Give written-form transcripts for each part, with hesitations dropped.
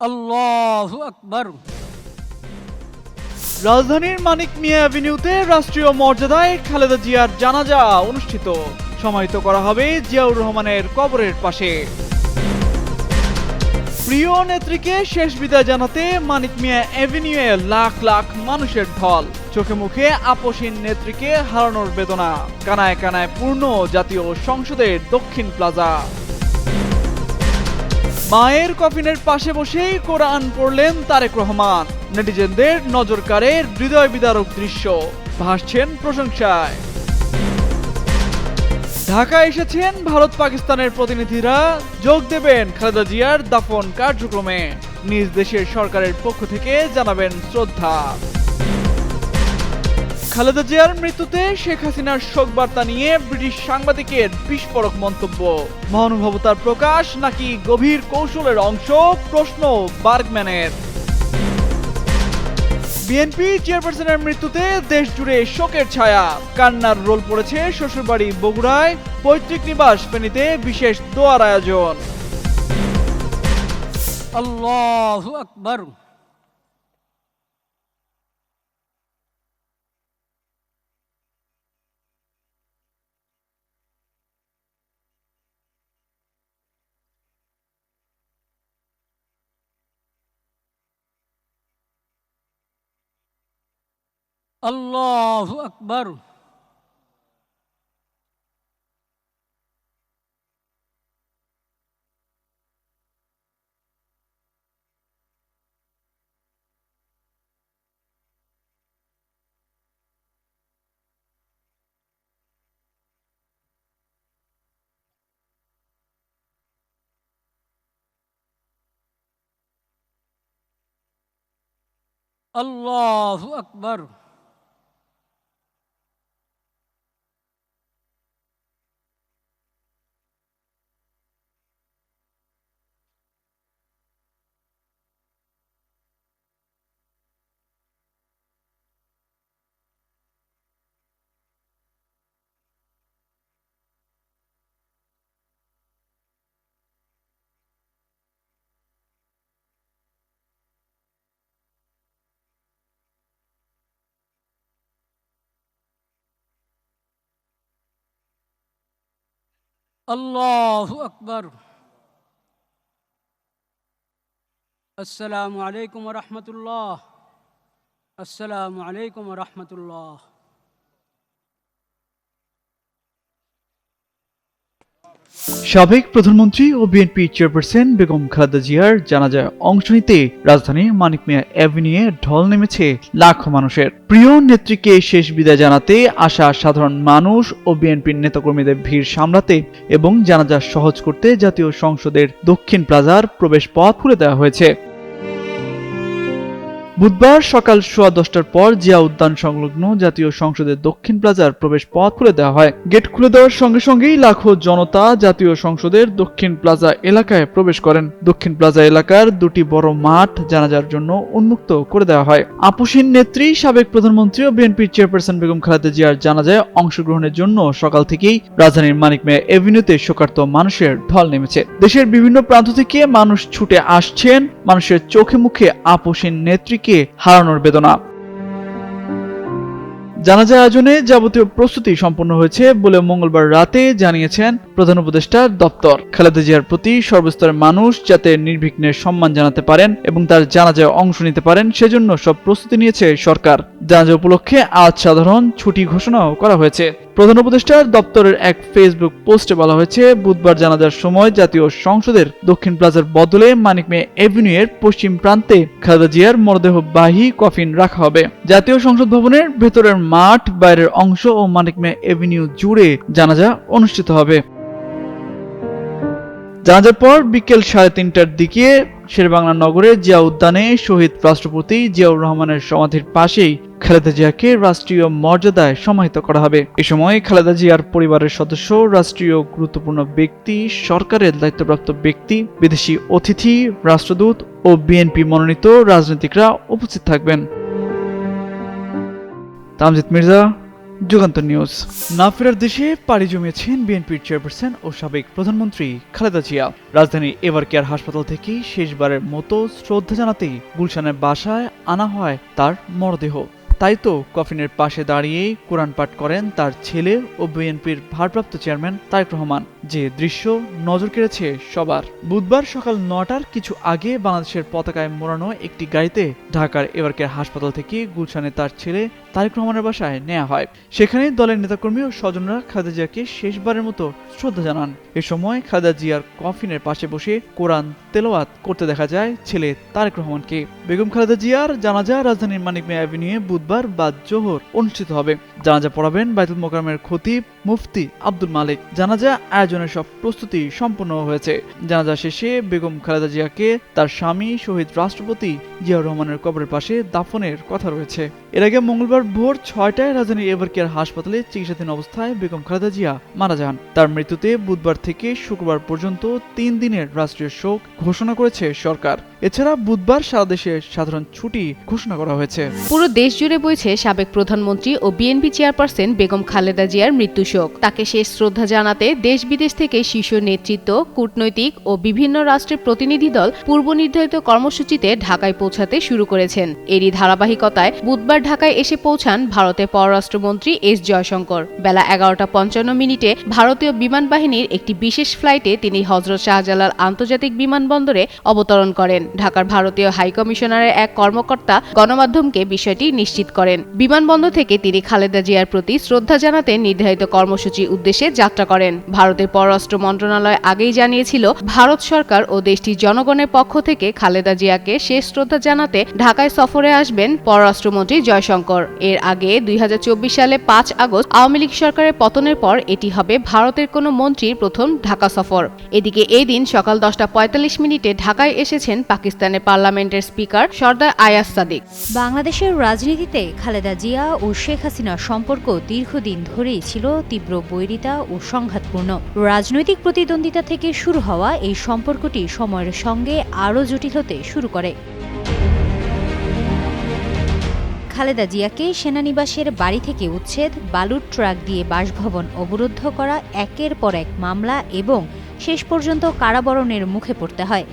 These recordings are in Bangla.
আল্লাহু আকবার। রাজধানীর মানিক মিয়া অ্যাভিনিউতে রাষ্ট্রীয় মর্যাদায় খালেদা জিয়ার জানাজা অনুষ্ঠিত। সমাহিত করা হবে জিয়াউর রহমানের কবরের পাশে। প্রিয় নেত্রীকে শেষ বিদায় জানাতে মানিক মিয়া অ্যাভিনিউয়ে লাখ লাখ মানুষের ঢল। চোখে মুখে আপসহীন নেত্রীকে হারানোর বেদনা। কানায় কানায় পূর্ণ জাতীয় সংসদের দক্ষিণ প্লাজা। মায়ের কফিনের পাশে বসেই কোরআন পড়লেন তারেক রহমান। নেটিজেনদের নজর কাড়ে হৃদয় বিদারক দৃশ্য, ভাসছেন প্রশংসায়। ঢাকা এসেছেন ভারত পাকিস্তানের প্রতিনিধিরা, যোগ দেবেন খালেদা জিয়ার দাফন কার্যক্রমে। নিজ দেশের সরকারের পক্ষ থেকে জানাবেন শ্রদ্ধা। খালেদা জিয়ার মৃত্যুতে শেখ হাসিনার শোক বার্তা নিয়ে ব্রিটিশ সাংবাদিকের বিস্ফোরক মন্তব্য। মহানুভবতার প্রকাশ নাকি গভীর কৌশলের অংশ, প্রশ্ন বার্গম্যানের। বিএনপি চেয়ারপারসনের মৃত্যুতে দেশ জুড়ে শোকের ছায়া। কান্নার রোল পড়েছে শ্বশুরবাড়ি বগুড়ায়, পৈতৃক নিবাস ফেনীতে বিশেষ দোয়ার আয়োজন। আল্লাহু আকবার। আল্লাহু আকবার। আল্লাহু আকবার। আল্লাহু আকবার। আসসালামু আলাইকুম ওয়া রাহমাতুল্লাহ। আসসালামু আলাইকুম ওয়া রাহমাতুল্লাহ। সাবেক প্রধানমন্ত্রী ও বিএনপি চেয়ারপারসন বেগম খালেদা জিয়ার জানাজায় অংশ নিতে রাজধানীর মানিক মিয়া অ্যাভিনিউয়ে ঢল নেমেছে লাখো মানুষের। প্রিয় নেত্রীকে শেষ বিদায় জানাতে আসা সাধারণ মানুষ ও বিএনপির নেতাকর্মীদের ভিড় সামলাতে এবং জানাজা সহজ করতে জাতীয় সংসদের দক্ষিণ প্লাজার প্রবেশ পথ খুলে দেওয়া হয়েছে। বুধবার সকাল 10:15টার পর জিয়া উদ্যান সংলগ্ন জাতীয় সংসদের দক্ষিণ প্লাজার প্রবেশ পথ খুলে দেওয়া হয়। গেট খুলে দেওয়ার সঙ্গে সঙ্গেই লাখো জনতা জাতীয় সংসদের দক্ষিণ প্লাজা এলাকায় প্রবেশ করেন। দক্ষিণ প্লাজা এলাকার দুটি বড় মাঠ জানাজার জন্য উন্মুক্ত করে দেওয়া হয়। আপসহীন নেত্রী সাবেক প্রধানমন্ত্রী ও বিএনপির চেয়ারপারসন বেগম খালেদা জিয়ার জানাজায় অংশগ্রহণের জন্য সকাল থেকেই রাজধানীর মানিক মিয়া এভিনিউতে শোকার্ত মানুষের ঢল নেমেছে। দেশের বিভিন্ন প্রান্ত থেকে মানুষ ছুটে আসছেন মানুষের চোখে মুখে আপসহীন নেত্রীকে হারানোর বেদনা। জানাজা আয়োজনে যাবতীয় প্রস্তুতি সম্পন্ন হয়েছে বলে মঙ্গলবার রাতে জানিয়েছেন প্রধান উপদেষ্টার দপ্তর। খালেদা জিয়ার প্রতি সর্বস্তরের মানুষ যাতে নির্বিঘ্নে সম্মান জানাতে পারেন এবং তার জানাজায় অংশ নিতে পারেন সেজন্য সব প্রস্তুতি নিয়েছে সরকার। জানাজা উপলক্ষে আজ সাধারণ ছুটি ঘোষণাও করা হয়েছে। প্রধান উপদেষ্টার দপ্তরের এক ফেসবুক পোস্টে বলা হয়েছে, বুধবার জানাজার সময় জাতীয় সংসদের দক্ষিণ প্লাজার বদলে মানিক মিয়া এভিনিউয়ের পশ্চিম প্রান্তে খালেদা জিয়ার মরদেহবাহী কফিন রাখা হবে। জাতীয় সংসদ ভবনের ভেতরের মাঠ, বাইরের অংশ ও মানিক মিয়া এভিনিউ জুড়ে জানাজা অনুষ্ঠিত হবে। জানাজার পর বিকেল 3:30টার দিকে শেরেবাংলা নগরের জিয়া উদ্যানে শহীদ রাষ্ট্রপতি জিয়াউর রহমানের সমাধির পাশেই খালেদা জিয়াকে রাষ্ট্রীয় মর্যাদায় সমাহিত করা হবে। এ সময় খালেদা জিয়ার পরিবারের সদস্য, রাষ্ট্রীয় গুরুত্বপূর্ণ ব্যক্তি, সরকারের দায়িত্বপ্রাপ্ত ব্যক্তি, বিদেশি অতিথি, রাষ্ট্রদূত ও বিএনপি মনোনীত রাজনীতিকরা উপস্থিত থাকবেন। তামজিদ মির্জা, যুগান্তর নিউজ। না ফেরার দেশে পাড়ি জমিয়েছেন বিএনপির চেয়ারপারসন ও সাবেক প্রধানমন্ত্রী খালেদা জিয়া। রাজধানী এভারকেয়ার হাসপাতাল থেকে শেষবারের মতো শ্রদ্ধা জানাতেই গুলশানের বাসায় আনা হয় তার মরদেহ। তাই তো কফিনের পাশে দাঁড়িয়ে কোরআন পাঠ করেন তার ছেলে ও বিএনপির ভারপ্রাপ্ত চেয়ারম্যান তারেক রহমান, যে দৃশ্য নজর কেড়েছে সবার। বুধবার সকাল 9টার কিছু আগে বাংলাদেশের পতাকায় মোড়ানো একটি গাড়িতে ঢাকার এভারকেয়ার হাসপাতাল থেকে গুলশানে তার ছেলে তারেক রহমানের বাসায় নেওয়া হয়। সেখানে দলের নেতাকর্মী ও স্বজনরা খালেদা জিয়াকে শেষবারের মতো শ্রদ্ধা জানান। এ সময় খালেদা জিয়ার কফিনের পাশে বসে কোরআন তেলাওয়াত করতে দেখা যায় ছেলে তারেক রহমানকে। বেগম খালেদা জিয়ার জানাজা রাজধানীর মানিক মিয়া অ্যাভিনিউয়ে বুধবার বাদ জোহর অনুষ্ঠিত হবে। জানাজা পড়াবেন বাইতুল মোকাররমের খতিব মুফতি আব্দুল মালিক। জানাজা আয়োজনের সব প্রস্তুতি সম্পন্ন হয়েছে। জানাজা শেষে বেগম খালেদা জিয়াকে তার স্বামী শহীদ রাষ্ট্রপতি জিয়াউর রহমানের কবরের পাশে দাফনের কথা রয়েছে। এর আগে মঙ্গলবার ভোর 6টায় রাজধানীর এভারকেয়ার হাসপাতালে চিকিৎসাধীন অবস্থায় বেগম খালেদা জিয়া মারা যান। তার মৃত্যুতে বুধবার থেকে শুক্রবার পর্যন্ত 3 দিনের রাষ্ট্রীয় শোক ঘোষণা করেছে সরকার। এছাড়া বুধবার সারা দেশে সাধারণ ছুটি ঘোষণা করা হয়েছে। পুরো দেশ জুড়ে বইছে সাবেক প্রধানমন্ত্রী ও বিএনপি চেয়ারপারসন বেগম খালেদা জিয়ার মৃত্যু শোক। তাকে শেষ শ্রদ্ধা জানাতে দেশ বিদেশ থেকে শীর্ষ নেতৃত্ব, কূটনৈতিক ও বিভিন্ন রাষ্ট্রের প্রতিনিধি দল পূর্ব নির্ধারিত কর্মসূচিতে ঢাকায় পৌঁছাতে শুরু করেছেন। এরই ধারাবাহিকতায় বুধবার ঢাকায় এসে পৌঁছান ভারতের পররাষ্ট্রমন্ত্রী এস জয়শঙ্কর। বেলা 11:55 ভারতীয় বিমান বাহিনীর একটি বিশেষ ফ্লাইটে তিনি হযরত শাহজালাল আন্তর্জাতিক বিমানবন্দরে অবতরণ করেন। ঢাকার ভারতীয় হাইকমিশনারের এক কর্মকর্তা গণমাধ্যমকে বিষয়টি নিশ্চিত করেন। বিমানবন্দর থেকে তিনি খালেদা জিয়ার প্রতি শ্রদ্ধা জানাতে নির্ধারিত কর্মসূচির উদ্দেশ্যে যাত্রা করেন। ভারতের পররাষ্ট্র মন্ত্রণালয় আগেই জানিয়েছিল, ভারত সরকার ও দেশটির জনগণের পক্ষ থেকে খালেদা জিয়াকে শেষ শ্রদ্ধা জানাতে ঢাকায় সফরে আসবেন পররাষ্ট্রমন্ত্রী জয়শঙ্কর। এর আগে 2024 সালে 5 আগস্ট আওয়ামী লীগ সরকারের পতনের পর এটি হবে ভারতের কোনো মন্ত্রীর প্রথম ঢাকা সফর। এদিকে এই দিন সকাল 10:45 ঢাকায় এসেছেন পাকিস্তানের পার্লামেন্টের স্পিকার সরদার আয়াজ সাদিক। বাংলাদেশের রাজনীতিতে খালেদা জিয়া ও শেখ হাসিনার সম্পর্ক দীর্ঘদিন ধরেই ছিল তীব্র বৈরিতা ও সংঘাতপূর্ণ। রাজনৈতিক প্রতিদ্বন্দ্বিতা থেকে শুরু হওয়া এই সম্পর্কটি সময়ের সঙ্গে আরও জটিল হতে শুরু করে। খালেদা জিয়াকে সেনানিবাসের বাড়ি থেকে উচ্ছেদ, বালুর ট্রাক দিয়ে বাসভবন অবরুদ্ধ করা, একের পর এক মামলা এবং শেষ পর্যন্ত কারাবরণের মুখে পড়তে হয়।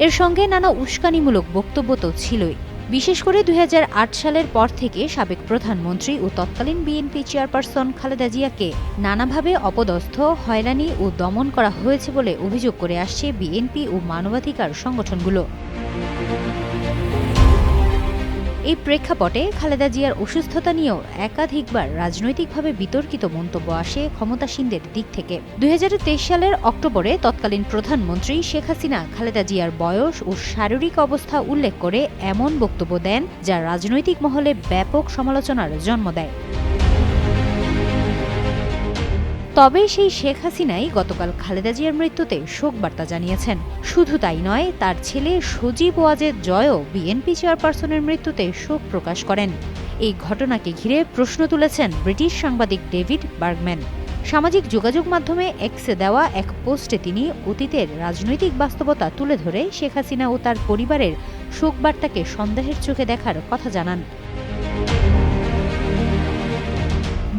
এর সঙ্গে নানা উস্কানিমূলক বক্তব্য তো ছিলই। বিশেষ করে 2008 সালের পর থেকে সাবেক প্রধানমন্ত্রী ও তৎকালীন বিএনপি চেয়ারপারসন খালেদা জিয়াকে নানাভাবে অপদস্থ, হয়রানি ও দমন করা হয়েছে বলে অভিযোগ করে আসছে বিএনপি ও মানবাধিকার সংগঠনগুলো। এই প্রেক্ষাপটে খালেদা জিয়ার অসুস্থতা নিয়েও একাধিকবার রাজনৈতিকভাবে বিতর্কিত মন্তব্য আসে ক্ষমতাসীনদের দিক থেকে। 2023 সালের অক্টোবরে তৎকালীন প্রধানমন্ত্রী শেখ হাসিনা খালেদা জিয়ার বয়স ও শারীরিক অবস্থা উল্লেখ করে এমন বক্তব্য দেন যা রাজনৈতিক মহলে ব্যাপক সমালোচনার জন্ম দেয়। তবে সেই শেখ হাসিনাই গতকাল খালেদা জিয়ার মৃত্যুতে শোক বার্তা জানিয়েছেন। শুধু তাই নয়, তার ছেলে সজীব ওয়াজেদ জয়ও বিএনপি চেয়ারপারসনের মৃত্যুতে শোক প্রকাশ করেন। এই ঘটনাকে ঘিরে প্রশ্ন তুলেছেন ব্রিটিশ সাংবাদিক ডেভিড বার্গম্যান। সামাজিক যোগাযোগ মাধ্যমে এক্সে দেওয়া এক পোস্টে তিনি অতীতের রাজনৈতিক বাস্তবতা তুলে ধরে শেখ হাসিনা ও তার পরিবারের শোক বার্তাকে সন্দেহের চোখে দেখার কথা জানান।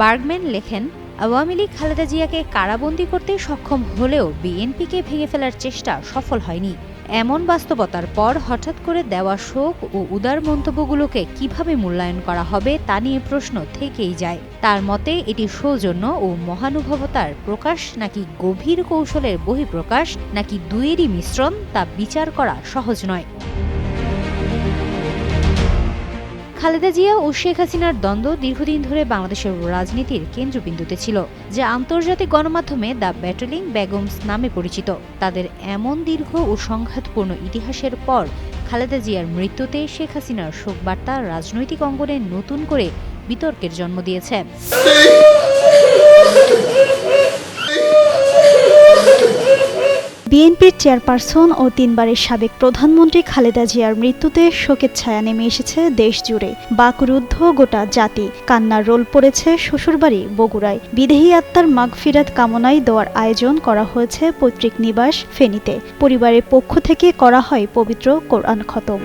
বার্গম্যান লেখেন, আওয়ামী লীগ খালেদা জিয়াকে কারাবন্দী করতে সক্ষম হলেও বিএনপিকে ভেঙে ফেলার চেষ্টা সফল হয়নি। এমন বাস্তবতার পর হঠাৎ করে দেওয়া শোক ও উদার মন্তব্যগুলোকে কিভাবে মূল্যায়ন করা হবে তা নিয়ে প্রশ্ন থেকেই যায়। তার মতে এটি সৌজন্য ও মহানুভবতার প্রকাশ নাকি গভীর কৌশলের বহিঃপ্রকাশ নাকি দুয়েরই মিশ্রণ তা বিচার করা সহজ নয়। খালেদা জিয়া ও শেখ হাসিনার দ্বন্দ্ব দীর্ঘদিন ধরে বাংলাদেশের রাজনীতির কেন্দ্রবিন্দুতে ছিল, যা আন্তর্জাতিক গণমাধ্যমে দ্য ব্যাটলিং বেগমস নামে পরিচিত। তাদের এমন দীর্ঘ ও সংঘাতপূর্ণ ইতিহাসের পর খালেদা জিয়ার মৃত্যুতে শেখ হাসিনার শোকবার্তা রাজনৈতিক অঙ্গনে নতুন করে বিতর্কের জন্ম দিয়েছে। বিএনপির চেয়ারপারসন ও 3 বারের সাবেক প্রধানমন্ত্রী খালেদা জিয়ার মৃত্যুতে শোকের ছায়া নেমে এসেছে দেশ জুড়ে। বাকরুদ্ধ গোটা জাতি, কান্নার রোল পড়েছে শ্বশুরবাড়ি বগুড়ায়। বিদেহী আত্মার মাগফিরাত কামনায় দোয়ার আয়োজন করা হয়েছে পৈতৃক নিবাস ফেনীতে। পরিবারের পক্ষ থেকে করা হয় পবিত্র কোরআন খতম।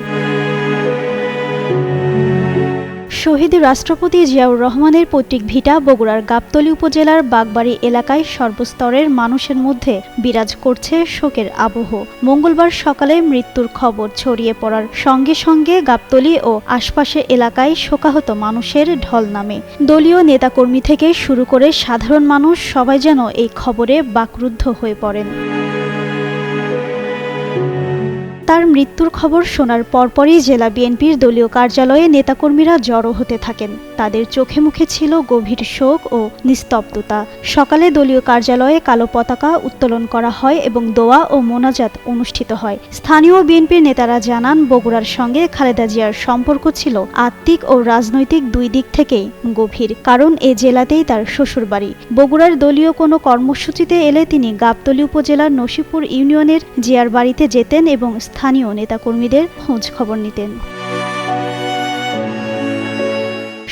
শহীদ রাষ্ট্রপতি জিয়াউর রহমানের পৈতৃক ভিটা বগুড়ার গাবতলী উপজেলার বাগবাড়ি এলাকায় সর্বস্তরের মানুষের মধ্যে বিরাজ করছে শোকের আবহ। মঙ্গলবার সকালে মৃত্যুর খবর ছড়িয়ে পড়ার সঙ্গে সঙ্গে গাবতলী ও আশপাশের এলাকায় শোকাহত মানুষের ঢল নামে। দলীয় নেতাকর্মী থেকে শুরু করে সাধারণ মানুষ সবাই যেন এই খবরে বাকরুদ্ধ হয়ে পড়েন। তার মৃত্যুর খবর শোনার পরপরই জেলা বিএনপির দলীয় কার্যালয়ে নেতাকর্মীরা জড়ো হতে থাকেন। তাদের চোখে মুখে ছিল গভীর শোক ও নিস্তব্ধতা। সকালে দলীয় কার্যালয়ে কালো পতাকা উত্তোলন করা হয় এবং দোয়া ও মোনাজাত অনুষ্ঠিত হয়। স্থানীয় বিএনপির নেতারা জানান, বগুড়ার সঙ্গে খালেদা জিয়ার সম্পর্ক ছিল আত্মিক ও রাজনৈতিক দুই দিক থেকেই গভীর, কারণ এ জেলাতেই তার শ্বশুরবাড়ি। বগুড়ার দলীয় কোনো কর্মসূচিতে এলে তিনি গাবতলী উপজেলার নসিপুর ইউনিয়নের জিয়ার বাড়িতে যেতেন এবং স্থানীয় নেতাকর্মীদের খোঁজ খবর নিতেন।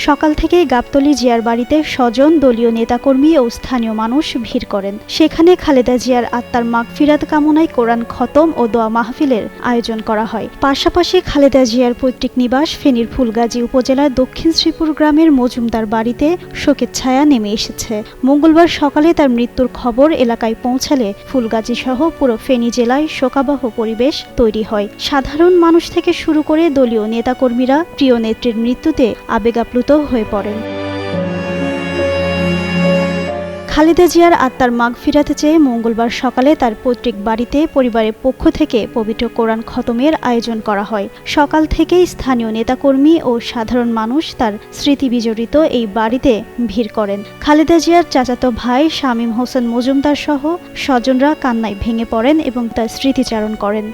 সকাল থেকেই গাবতলী জিয়ার বাড়িতে স্বজন, দলীয় নেতাকর্মী ও স্থানীয় মানুষ ভিড় করেন। সেখানে খালেদা জিয়ার আত্মার মাগফিরাত কামনায় কোরআন খতম ও দোয়া মাহফিলের আয়োজন করা হয়। পাশাপাশি খালেদা জিয়ার পৈতৃক নিবাস ফেনীর ফুলগাজী উপজেলার দক্ষিণ শ্রীপুর গ্রামের মজুমদার বাড়িতে শোকের ছায়া নেমে এসেছে। মঙ্গলবার সকালে তার মৃত্যুর খবর এলাকায় পৌঁছালে ফুলগাজী সহ পুরো ফেনী জেলায় শোকাবহ পরিবেশ তৈরি হয়। সাধারণ মানুষ থেকে শুরু করে দলীয় নেতাকর্মীরা প্রিয় নেত্রীর মৃত্যুতে আবেগাপ্লুত হয়ে পড়েন। খালেদা জিয়ার আত্মার মাগফিরাত চেয়ে মঙ্গলবার সকালে তার পৈতৃক বাড়িতে পরিবারের পক্ষ থেকে পবিত্র কোরআন খতমের আয়োজন করা হয়। সকাল থেকেই স্থানীয় নেতাকর্মী ও সাধারণ মানুষ তার স্মৃতি বিজড়িত এই বাড়িতে ভিড় করেন। খালেদা জিয়ার চাচাতো ভাই শামীম হোসেন মজুমদার সহ স্বজনরা কান্নায় ভেঙে পড়েন এবং তার স্মৃতিচারণ করেন।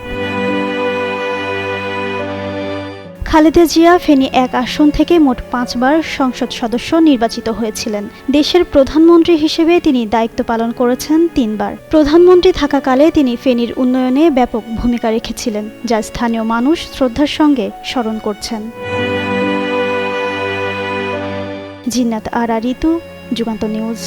খালেদা জিয়া ফেনী ১ আসন থেকে মোট ৫ বার সংসদ সদস্য নির্বাচিত হয়েছিলেন। দেশের প্রধানমন্ত্রী হিসেবে তিনি দায়িত্ব পালন করেছেন ৩ বার। প্রধানমন্ত্রী থাকাকালে তিনি ফেনীর উন্নয়নে ব্যাপক ভূমিকা রেখেছিলেন, যা স্থানীয় মানুষ শ্রদ্ধার সঙ্গে স্মরণ করছেন। জিন্নাত আরা ঋতু, যুগান্তর নিউজ।